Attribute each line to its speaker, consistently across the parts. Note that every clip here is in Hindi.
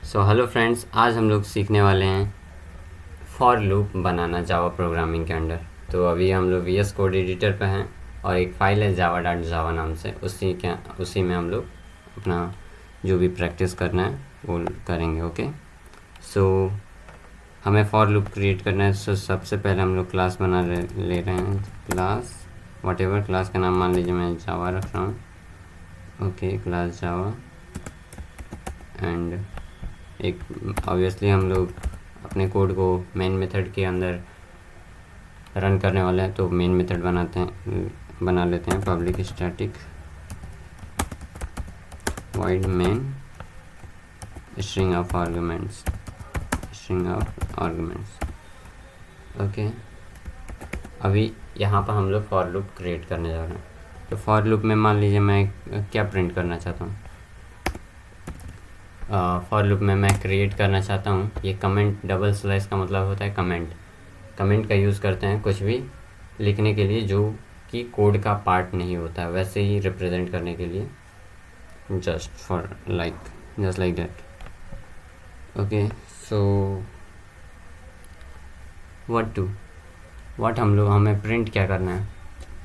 Speaker 1: सो हेलो फ्रेंड्स, आज हम लोग सीखने वाले हैं for loop banana Java programming के अंडर। तो अभी हम लोग वी एस कोड एडिटर पे हैं और एक फ़ाइल है java.java नाम से, उसी में हम लोग अपना जो भी प्रैक्टिस करना है वो करेंगे। ओके, सो हमें फॉर लूप क्रिएट करना है। सो सबसे पहले हम लोग क्लास ले रहे हैं। क्लास वॉटेवर क्लास का नाम मान लीजिए मैं जावा रख रहा हूँ। ओके, क्लास जावा एंड एक ऑब्वियसली हम लोग अपने कोड को मेन मेथड के अंदर रन करने वाले हैं, तो मेन मेथड बना लेते हैं public static void main string of arguments। Okay, अभी यहाँ पर हम लोग फॉर लूप क्रिएट करने जा रहे हैं। तो फॉर लूप में मान लीजिए मैं क्या प्रिंट करना चाहता हूँ। फॉर लूप में मैं क्रिएट करना चाहता हूँ ये कमेंट, डबल स्लैश का मतलब होता है कमेंट का यूज़ करते हैं कुछ भी लिखने के लिए जो कि कोड का पार्ट नहीं होता है, वैसे ही रिप्रेजेंट करने के लिए, just like that. Okay, so what हमें प्रिंट क्या करना है।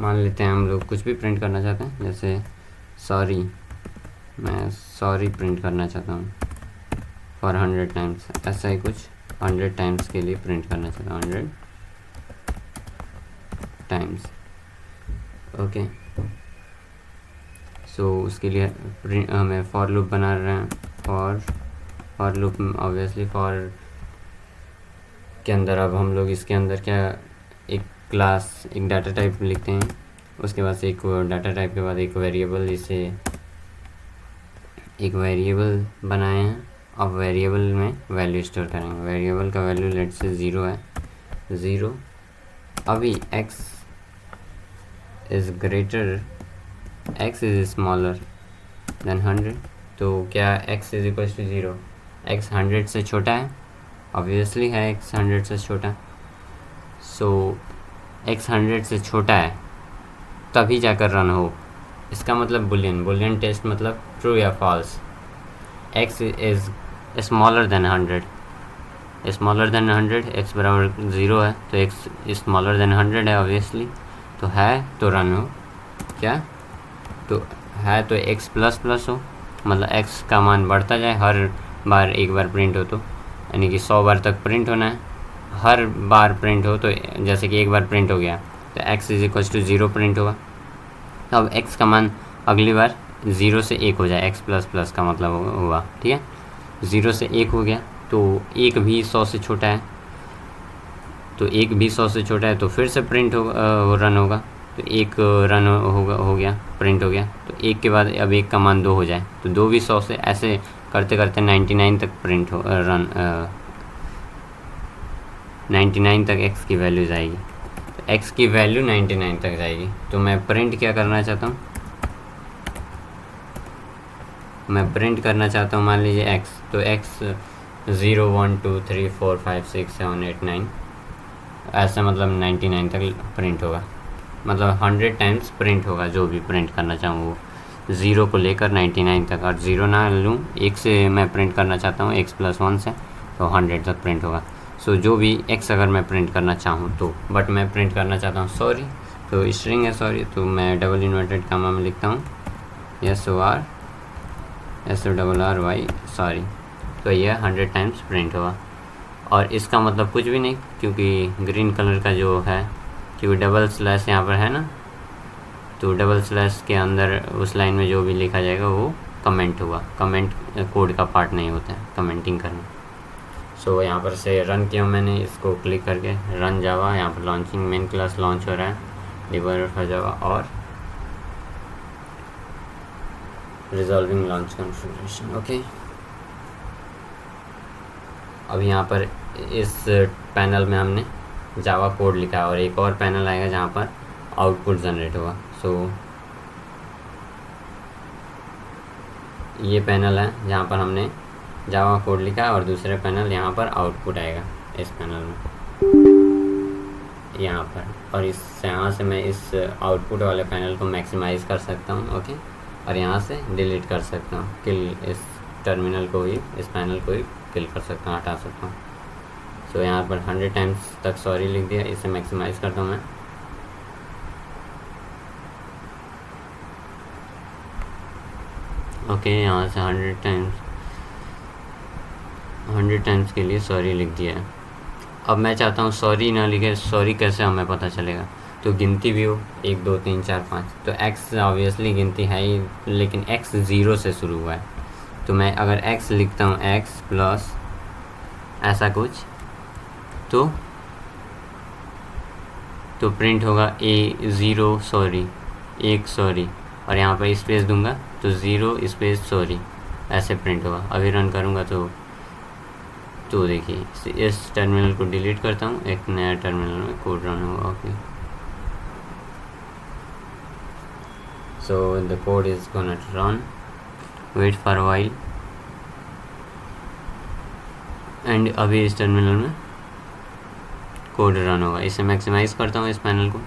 Speaker 1: मान लेते हैं हम लोग कुछ भी प्रिंट करना चाहते हैं, जैसे मैं सॉरी प्रिंट करना चाहता हूँ फॉर 100 टाइम्स, ऐसा ही कुछ 100 टाइम्स के लिए प्रिंट करना चाहता हूँ, 100 टाइम्स। ओके, सो उसके लिए हमें फॉर लूप बना रहे हैं। फॉर लूप ऑब्वियसली फॉर के अंदर अब हम लोग इसके अंदर क्या, एक क्लास, एक डाटा टाइप लिखते हैं, उसके बाद से एक डाटा टाइप के बाद एक वेरिएबल, इसे एक वेरिएबल बनाए हैं। अब वेरिएबल में वैल्यू स्टोर करेंगे। वेरिएबल का वैल्यू लेट से 0 है, 0। अभी x इज़ स्मॉलर देन 100, तो क्या x is equal to 0, x 100 से छोटा है, ऑब्वियसली है x 100 से छोटा। सो x 100 से छोटा है तभी जाकर रन हो। इसका मतलब बुलियन टेस्ट, मतलब ट्रू या false. x is smaller than 100, x बराबर 0 है, तो x स्मॉलर देन 100 है ऑब्वियसली, तो है तो रन हो। क्या तो है तो x प्लस प्लस हो, मतलब x का मान बढ़ता जाए, हर बार एक बार प्रिंट हो, तो यानी कि 100 बार तक प्रिंट होना है। हर बार प्रिंट हो, तो जैसे कि एक बार प्रिंट हो गया तो x is equal to 0 print होगा। तो अब x का मान अगली बार 0 से 1 हो जाए, x प्लस प्लस का मतलब हुआ, ठीक है। 0 से 1 हो गया, तो 1 भी 100 से छोटा है, तो 1 भी 100 से छोटा है, तो फिर से प्रिंट रन होगा। तो 1 रन हो गया, प्रिंट हो गया, तो 1 के बाद अब 1 का मान 2 हो जाए, तो 2 भी 100 से, ऐसे करते करते 99 तक प्रिंट हो 99 तक x की वैल्यू जाएगी। तो x की वैल्यू 99 तक जाएगी। तो मैं प्रिंट क्या करना चाहता हूँ, मान लीजिए x, तो x 0 1 2 3 4 5 6 7 8 9, ऐसा मतलब 99 तक प्रिंट होगा, मतलब 100 टाइम्स प्रिंट होगा जो भी प्रिंट करना चाहूँ वो, 0 को लेकर 99 तक। और 0 ना लूँ, 1 से मैं प्रिंट करना चाहता हूँ, x + 1 से, तो 100 तक प्रिंट होगा। सो जो भी x अगर मैं प्रिंट करना चाहूँ तो, बट मैं प्रिंट करना चाहता हूँ सॉरी, तो स्ट्रिंग है सॉरी, तो मैं डबल इन्वर्टेड कामा में लिखता हूँ SORRY सॉरी, तो यह 100 टाइम्स प्रिंट होगा। और इसका मतलब कुछ भी नहीं, क्योंकि ग्रीन कलर का जो है, क्योंकि डबल स्लैश यहाँ पर है ना, तो डबल स्लैश के अंदर उस लाइन में जो भी लिखा जाएगा वो कमेंट होगा। कमेंट कोड का पार्ट नहीं होता है, कमेंटिंग करना। सो यहाँ पर से रन किया मैंने, इसको क्लिक करके रन जावा, यहाँ पर लॉन्चिंग मेन क्लास लॉन्च हो रहा है, डिबगर फॉर जावा और रिजॉल्विंग लॉन्च कॉन्फ़िगरेशन। ओके, अब यहाँ पर इस पैनल में हमने जावा कोड लिखा है, और एक और पैनल आएगा जहाँ पर आउटपुट जनरेट होगा। सो ये पैनल है जहाँ पर हमने जावा कोड लिखा है, और दूसरे पैनल यहाँ पर आउटपुट आएगा, इस पैनल में यहाँ पर। और यहाँ से मैं इस आउटपुट वाले पैनल को मैक्सिमाइज़ कर सकता हूँ। ओके, और यहाँ से डिलीट कर सकता हूँ, किल इस टर्मिनल को ही, इस पैनल को ही किल कर सकता हूँ, हटा सकता हूँ। सो यहाँ पर 100 टाइम्स तक सॉरी लिख दिया। इसे मैक्सिमाइज़ करता हूँ मैं। ओके, यहाँ से 100 टाइम्स के लिए सॉरी लिख दिया है। अब मैं चाहता हूँ सॉरी ना लिखे, सॉरी कैसे हमें पता चलेगा? तो गिनती भी हो 1 2 3 4 5, तो x ऑब्वियसली गिनती है ही, लेकिन x 0 से शुरू हुआ है। तो मैं अगर x लिखता हूँ x प्लस ऐसा कुछ, तो प्रिंट होगा A0 सॉरी, 1 सॉरी, और यहाँ पर स्पेस दूंगा तो 0 स्पेस सॉरी, ऐसे प्रिंट होगा। अभी रन करूँगा तो देखिए इस टर्मिनल को डिलीट करता हूँ, एक नया टर्मिनल में कोड रन होगा। Okay, so the code is gonna to run, wait for a while, and अभी इस टर्मिनल में कोड रन होगा। इसे मैक्सिमाइज करता हूँ इस पैनल को।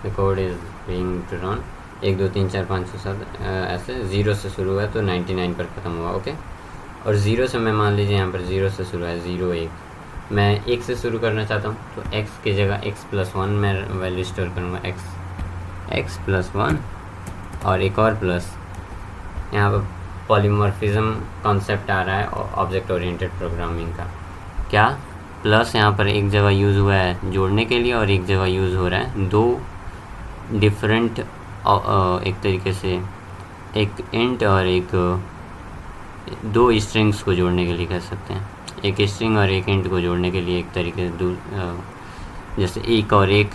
Speaker 1: The code is being to run. 1 2 3 4 5 6 7 ऐसे 0 से शुरू हुआ तो 99 पर ख़त्म हुआ। ओके, और 0 से मैं मान लीजिए यहाँ पर 0 से शुरू है, 0 1, मैं 1 से शुरू करना चाहता हूँ तो x की जगह x+1 मैं वैल्यू स्टोर करूँगा, x+1 और एक और प्लस। यहाँ पर पॉलीमॉर्फिज्म कॉन्सेप्ट आ रहा है ऑब्जेक्ट ओरिएंटेड प्रोग्रामिंग का। क्या प्लस यहाँ पर एक जगह यूज़ हुआ है जोड़ने के लिए और एक जगह यूज़ हो रहा है दो डिफरेंट, एक तरीके से एक इंट और एक दो स्ट्रिंग्स को जोड़ने के लिए कह सकते हैं। एक स्ट्रिंग और एक इंट को जोड़ने के लिए एक तरीके से जैसे 1 और 1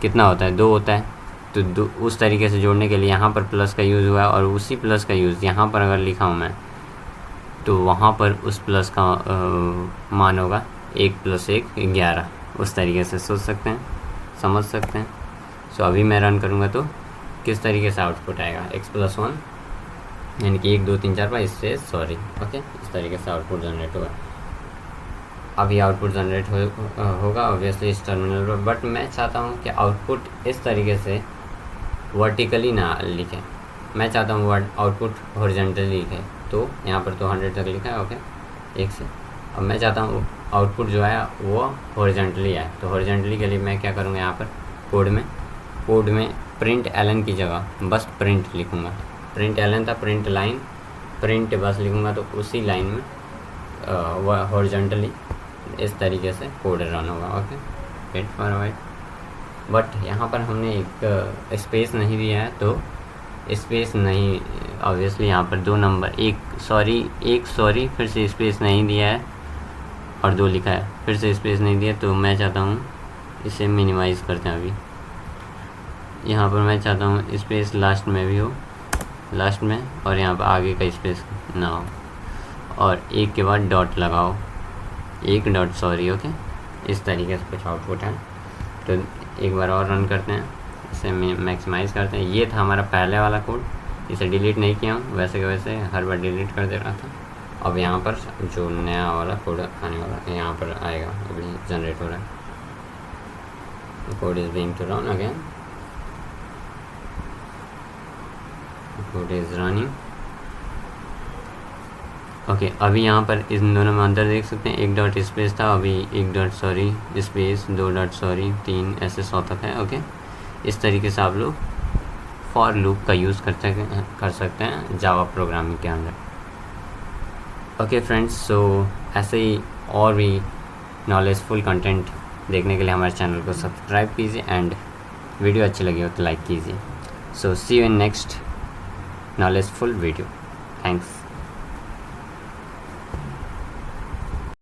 Speaker 1: कितना होता है, 2 होता है, तो उस तरीके से जोड़ने के लिए यहाँ पर प्लस का यूज़ हुआ है। और उसी प्लस का यूज़ यहाँ पर अगर लिखा हूँ मैं तो वहाँ पर उस प्लस का मान होगा 1 + 1 11। उस तरीके से सोच सकते हैं, समझ सकते हैं। सो अभी मैं रन करूँगा तो किस तरीके से आउटपुट आएगा, x+1 यानी कि 1 2 3 4 5 इससे सॉरी। ओके, इस तरीके से आउटपुट जनरेट होगा। अभी आउटपुट जनरेट होगा ऑब्वियसली इस टर्मिनल पर, बट मैं चाहता हूँ कि आउटपुट इस तरीके से वर्टिकली ना लिखें, मैं चाहता हूँ आउटपुट हॉरिजॉन्टली लिखे। तो यहाँ पर तो 100 तक लिखा है। ओके, 1 से। अब मैं चाहता हूँ आउटपुट जो है वो हॉरिजॉन्टली आए, तो हॉरिजॉन्टली के लिए मैं क्या करूँगा, यहाँ पर कोड में प्रिंट एलन की जगह बस प्रिंट लिखूँगा। प्रिंट एलन था प्रिंट लाइन, प्रिंट बस लिखूँगा तो उसी लाइन में वह हॉरिजॉन्टली इस तरीके से कोड रन होगा। Okay, wait for wait, but यहाँ पर हमने एक स्पेस नहीं दिया है, तो स्पेस नहीं, ऑब्वियसली यहाँ पर 2 नंबर, एक सॉरी फिर से स्पेस नहीं दिया है और 2 लिखा है, फिर से स्पेस नहीं दिया। तो मैं चाहता हूँ इसे मिनिमाइज़ करते हैं। अभी यहाँ पर मैं चाहता हूँ स्पेस लास्ट में भी हो, लास्ट में, और यहाँ पर आगे का स्पेस ना हो, और एक के बाद डॉट लगाओ, 1 डॉट सॉरी। ओके, इस तरीके से कुछ आउटपुट है। तो एक बार और रन करते हैं, इसे मैक्सिमाइज़ करते हैं। ये था हमारा पहले वाला कोड, इसे डिलीट नहीं किया हूँ, वैसे के वैसे हर बार डिलीट कर दे रहा था। अब यहाँ पर जो नया वाला कोड आने वाला है यहाँ पर आएगा, अभी जनरेट हो रहा है। Code is being to run again, code is running. Okay, अभी यहाँ पर इन दोनों में अंतर देख सकते हैं, 1 डॉट स्पेस था, अभी 1 dot sorry space, 2 dot sorry, 3 ऐसे 100 तक है। ओके, इस तरीके से आप लोग फॉर लूप का यूज़ कर सकते हैं जावा प्रोग्रामिंग के अंदर। ओके फ्रेंड्स, सो ऐसे ही और भी नॉलेजफुल कंटेंट देखने के लिए हमारे चैनल को सब्सक्राइब कीजिए, एंड वीडियो अच्छी लगी हो तो लाइक कीजिए। So see you in next knowledgeful video. Thanks.